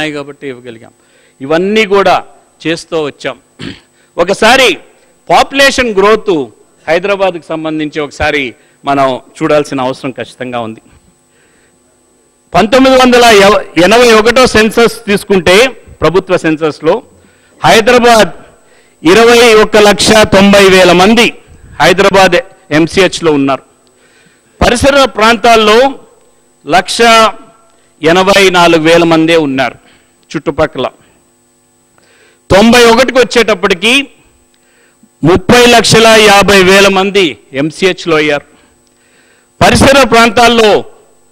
కాబట్టి ఇవ్వగలిగాం. ఇవన్నీ కూడా చేస్తూ వచ్చాం. ఒకసారి పాపులేషన్ గ్రోత్ హైదరాబాద్కి సంబంధించి ఒకసారి మనం చూడాల్సిన అవసరం ఖచ్చితంగా ఉంది. 1981 సెన్సస్ తీసుకుంటే ప్రభుత్వ సెన్సస్లో హైదరాబాద్ 21,90,000 మంది హైదరాబాద్ ఎంసీహెచ్లో ఉన్నారు. పరిసర ప్రాంతాల్లో 1,84,000 మందే ఉన్నారు. చుట్టుపక్కల 91కి వచ్చేటప్పటికి 30,50,000 మంది ఎంసీహెచ్లో అయ్యారు. పరిసర ప్రాంతాల్లో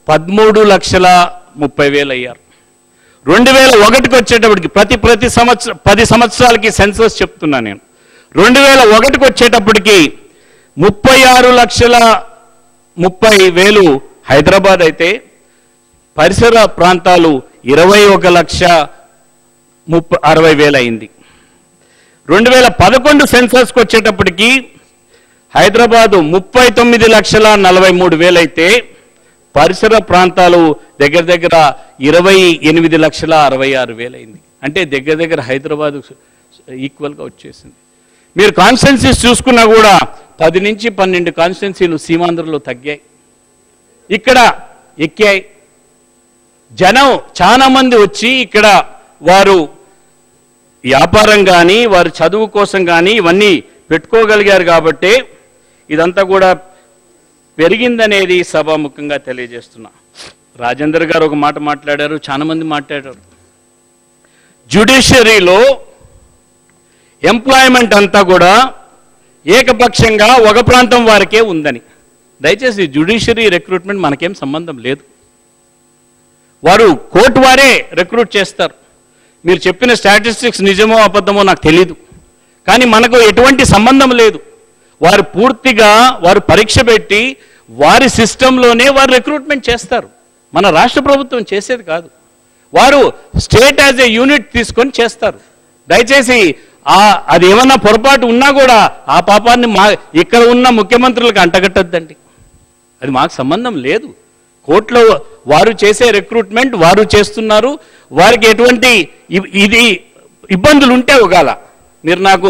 13,30,000 అయ్యారు. 2001కి వచ్చేటప్పటికి ప్రతి సంవత్సరం 10 సంవత్సరాలకి సెన్సస్ చెప్తున్నా నేను. 2001కి వచ్చేటప్పటికి 36,30,000 హైదరాబాద్ అయితే పరిసర ప్రాంతాలు 21,60,000 అయింది. 2011 సెన్సస్కి వచ్చేటప్పటికి హైదరాబాదు 39,43,000 అయితే పరిసర ప్రాంతాలు దగ్గర 28,66,000 అయింది. అంటే దగ్గర హైదరాబాద్ ఈక్వల్గా వచ్చేసింది. మీరు కాన్స్టిట్యున్సీస్ చూసుకున్నా కూడా 10 నుంచి 12 కాన్స్టిట్యున్సీలు సీమాంధ్రలో తగ్గాయి, ఇక్కడ ఎక్కాయి. జనం చాలా మంది వచ్చి ఇక్కడ వారు వ్యాపారం కానీ వారు చదువు కోసం కానీ ఇవన్నీ పెట్టుకోగలిగారు. కాబట్టి ఇదంతా కూడా పెరిగిందనేది సభాముఖంగా తెలియజేస్తున్నా. రాజేందర్ గారు ఒక మాట మాట్లాడారు, చాలా మంది మాట్లాడారు. జ్యుడిషియరీలో ఎంప్లాయ్మెంట్ అంతా కూడా ఏకపక్షంగా ఒక ప్రాంతం వారికే ఉందని. దయచేసి జ్యుడిషియరీ రిక్రూట్మెంట్ మనకేం సంబంధం లేదు. వారు కోర్టు వారే రిక్రూట్ చేస్తారు. మీరు చెప్పిన స్టాటిస్టిక్స్ నిజమో అబద్ధమో నాకు తెలీదు, కానీ మనకు ఎటువంటి సంబంధం లేదు. వారు పూర్తిగా వారు పరీక్ష పెట్టి వారి సిస్టంలోనే వారు రిక్రూట్మెంట్ చేస్తారు. మన రాష్ట్ర ప్రభుత్వం చేసేది కాదు. వారు స్టేట్ యాజ్ ఏ యూనిట్ తీసుకొని చేస్తారు. దయచేసి అది ఏమన్నా పొరపాటు ఉన్నా కూడా ఆ పాపాన్ని ఇక్కడ ఉన్న ముఖ్యమంత్రులకు అంటగట్టద్దండి. అది మాకు సంబంధం లేదు. కోర్టులో వారు చేసే రిక్రూట్మెంట్ వారు చేస్తున్నారు. వారికి ఎటువంటి ఇది ఇబ్బందులు ఉంటే ఒకవేళ మీరు నాకు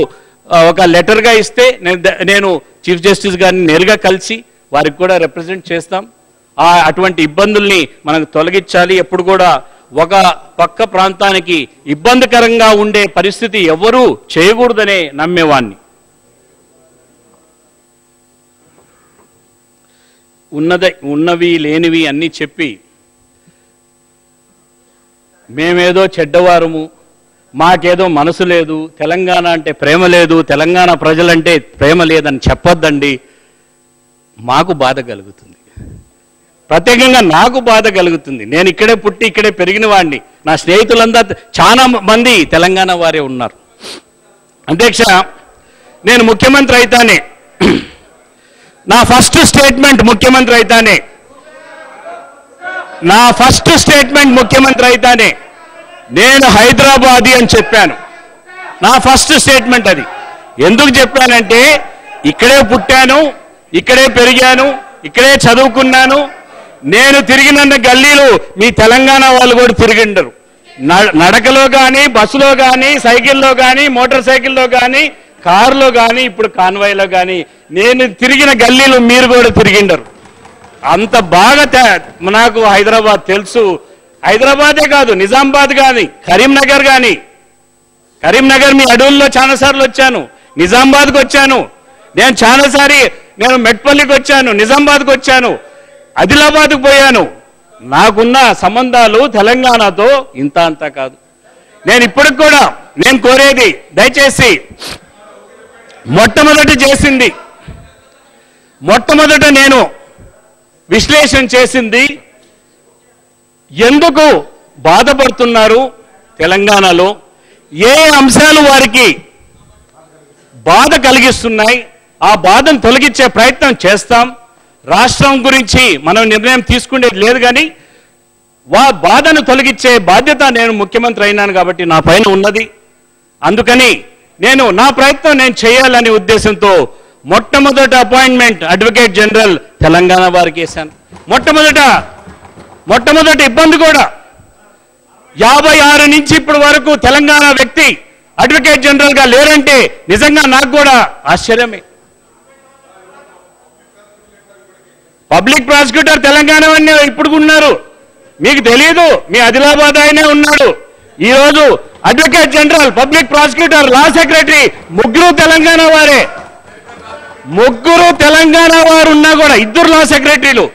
ఒక లెటర్గా ఇస్తే నేను చీఫ్ జస్టిస్ గారిని నేరుగా కలిసి వారికి కూడా రిప్రజెంట్ చేస్తాం. అటువంటి ఇబ్బందుల్ని మనకు తొలగించాలి. ఎప్పుడు కూడా ఒక పక్క ప్రాంతానికి ఇబ్బందికరంగా ఉండే పరిస్థితి ఎవరూ చేయకూడదనే నమ్మేవాణ్ణి. ఉన్నవి లేనివి అన్నీ చెప్పి మేమేదో చెడ్డవారము, మాకేదో మనసు లేదు, తెలంగాణ అంటే ప్రేమ లేదు, తెలంగాణ ప్రజలంటే ప్రేమ లేదని చెప్పొద్దండి. మాకు బాధ కలుగుతుంది, ప్రత్యేకంగా నాకు బాధ కలుగుతుంది. నేను ఇక్కడే పుట్టి ఇక్కడే పెరిగిన వాడిని. నా స్నేహితులందరూ చాలా మంది తెలంగాణ వారే ఉన్నారు. అధ్యక్ష, నేను ముఖ్యమంత్రి అయితానే నా ఫస్ట్ స్టేట్మెంట్ ముఖ్యమంత్రి అయితానే నేను హైదరాబాదీ అని చెప్పాను. నా ఫస్ట్ స్టేట్మెంట్ అది. ఎందుకు చెప్పానంటే ఇక్కడే పుట్టాను, ఇక్కడే పెరిగాను, ఇక్కడే చదువుకున్నాను. నేను తిరిగిన గల్లీలు మీ తెలంగాణ వాళ్ళు కూడా తిరిగిండరు. నడకలో కానీ, బస్సులో కానీ, సైకిల్లో కానీ, మోటార్ సైకిల్లో కానీ, కారులో కానీ, ఇప్పుడు కాన్వాయ్లో కానీ నేను తిరిగిన గల్లీలు మీరు కూడా తిరిగిండరు. అంత బాగా నాకు హైదరాబాద్ తెలుసు. హైదరాబాదే కాదు, నిజామాబాద్ కానీ, కరీంనగర్ కానీ. కరీంనగర్ మీ అడవుల్లో చాలాసార్లు వచ్చాను, నిజామాబాద్కి వచ్చాను. నేను మెట్పల్లికి వచ్చాను, నిజామాబాద్కి వచ్చాను, ఆదిలాబాద్కి పోయాను. నాకున్న సంబంధాలు తెలంగాణతో ఇంత అంతా కాదు. నేను ఇప్పటికి కూడా నేను కోరేది, దయచేసి మొట్టమొదట నేను విశ్లేషణ చేసింది, ఎందుకు బాధపడుతున్నారు తెలంగాణలో, ఏ అంశాలు వారికి బాధ కలిగిస్తున్నాయి, ఆ బాధను తొలగించే ప్రయత్నం చేస్తాం. రాష్ట్రం గురించి మనం నిర్ణయం తీసుకునేది లేదు, కానీ బాధను తొలగించే బాధ్యత నేను ముఖ్యమంత్రి అయినాను కాబట్టి నా పైన ఉన్నది. అందుకని నా ప్రయత్నం నేను చేయాలనే ఉద్దేశంతో మొట్టమొదటి అపాయింట్మెంట్ అడ్వకేట్ జనరల్ తెలంగాణ వారికి వేశాను. మొట్టమొదటి ఇబ్బంది కూడా 56 నుంచి ఇప్పటి వరకు తెలంగాణ వ్యక్తి అడ్వకేట్ జనరల్ గా లేరంటే నిజంగా నాకు కూడా ఆశ్చర్యమే. పబ్లిక్ ప్రాసిక్యూటర్ తెలంగాణ వాడిని ఇప్పుడు ఉన్నారు, మీకు తెలియదు. మీ ఆదిలాబాద్ ఆయనే ఉన్నాడు. ఈరోజు అడ్వకేట్ జనరల్, పబ్లిక్ ప్రాసిక్యూటర్, లా సెక్రటరీ ముగ్గురు తెలంగాణ వారే. ముగ్గురు తెలంగాణ వారు ఉన్నా కూడా ఇద్దరు లా సెక్రటరీలు.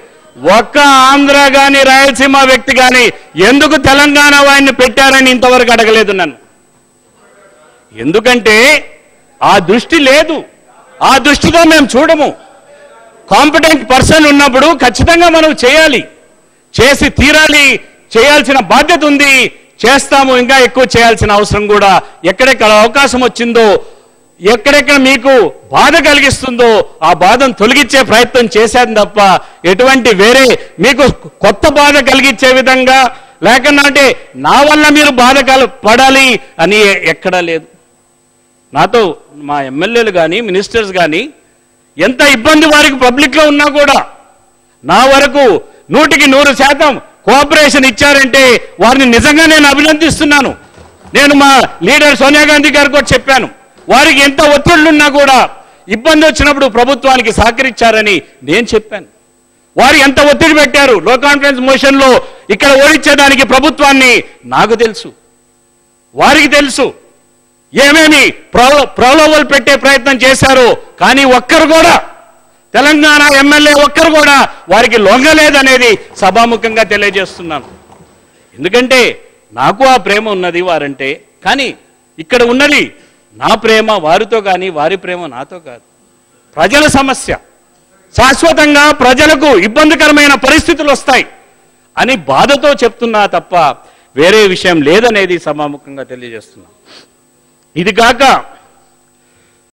ఒక్క ఆంధ్ర గాని రాయలసీమ వ్యక్తి గాని ఎందుకు తెలంగాణ వాడిని పెట్టారని ఇంతవరకు అడగలేదు నన్ను. ఎందుకంటే ఆ దృష్టి లేదు, ఆ దృష్టితో మేము చూడము. కాంపిటెంట్ పర్సన్ ఉన్నప్పుడు ఖచ్చితంగా మనం చేయాలి, చేసి తీరాలి, చేయాల్సిన బాధ్యత ఉంది, చేస్తాము. ఇంకా ఎక్కువ చేయాల్సిన అవసరం కూడా, ఎక్కడెక్కడ అవకాశం వచ్చిందో, ఎక్కడెక్కడ మీకు బాధ కలిగిస్తుందో ఆ బాధను తొలగించే ప్రయత్నం చేశాను తప్ప ఎటువంటి వేరే మీకు కొత్త బాధ కలిగించే విధంగా లేకనంటే నా వల్ల మీరు బాధ పడాలి అని ఎక్కడా లేదు. నాతో మా ఎమ్మెల్యేలు కానీ మినిస్టర్స్ కానీ ఎంత ఇబ్బంది వారికి పబ్లిక్లో ఉన్నా కూడా నా వరకు 100% కోఆపరేషన్ ఇచ్చారంటే వారిని నిజంగా నేను అభినందిస్తున్నాను. నేను మా లీడర్ సోనియా గాంధీ గారికి కూడా చెప్పాను, వారికి ఎంత ఒత్తిళ్లున్నా కూడా ఇబ్బంది వచ్చినప్పుడు ప్రభుత్వానికి సహకరించారని నేను చెప్పాను. వారు ఎంత ఒత్తిడి పెట్టారు లో కాన్ఫిడెన్స్ మోషన్లో ఇక్కడ ఓడించేదానికి ప్రభుత్వాన్ని నాకు తెలుసు, వారికి తెలుసు. ఏమేమి ప్రలోభాలు పెట్టే ప్రయత్నం చేశారో కానీ ఒక్కరు కూడా తెలంగాణ ఎమ్మెల్యే ఒక్కరు కూడా వారికి లొంగలేదనేది సభాముఖంగా తెలియజేస్తున్నాను. ఎందుకంటే నాకు ఆ ప్రేమ ఉన్నది వారంటే. కానీ ఇక్కడ ఉన్నది నా ప్రేమ వారితో కానీ వారి ప్రేమ నాతో కాదు. ప్రజల సమస్య శాశ్వతంగా ప్రజలకు ఇబ్బందికరమైన పరిస్థితులు వస్తాయి అని బాధతో చెప్తున్నా తప్ప వేరే విషయం లేదనేది సభాముఖంగా తెలియజేస్తున్నా. ఇది కాక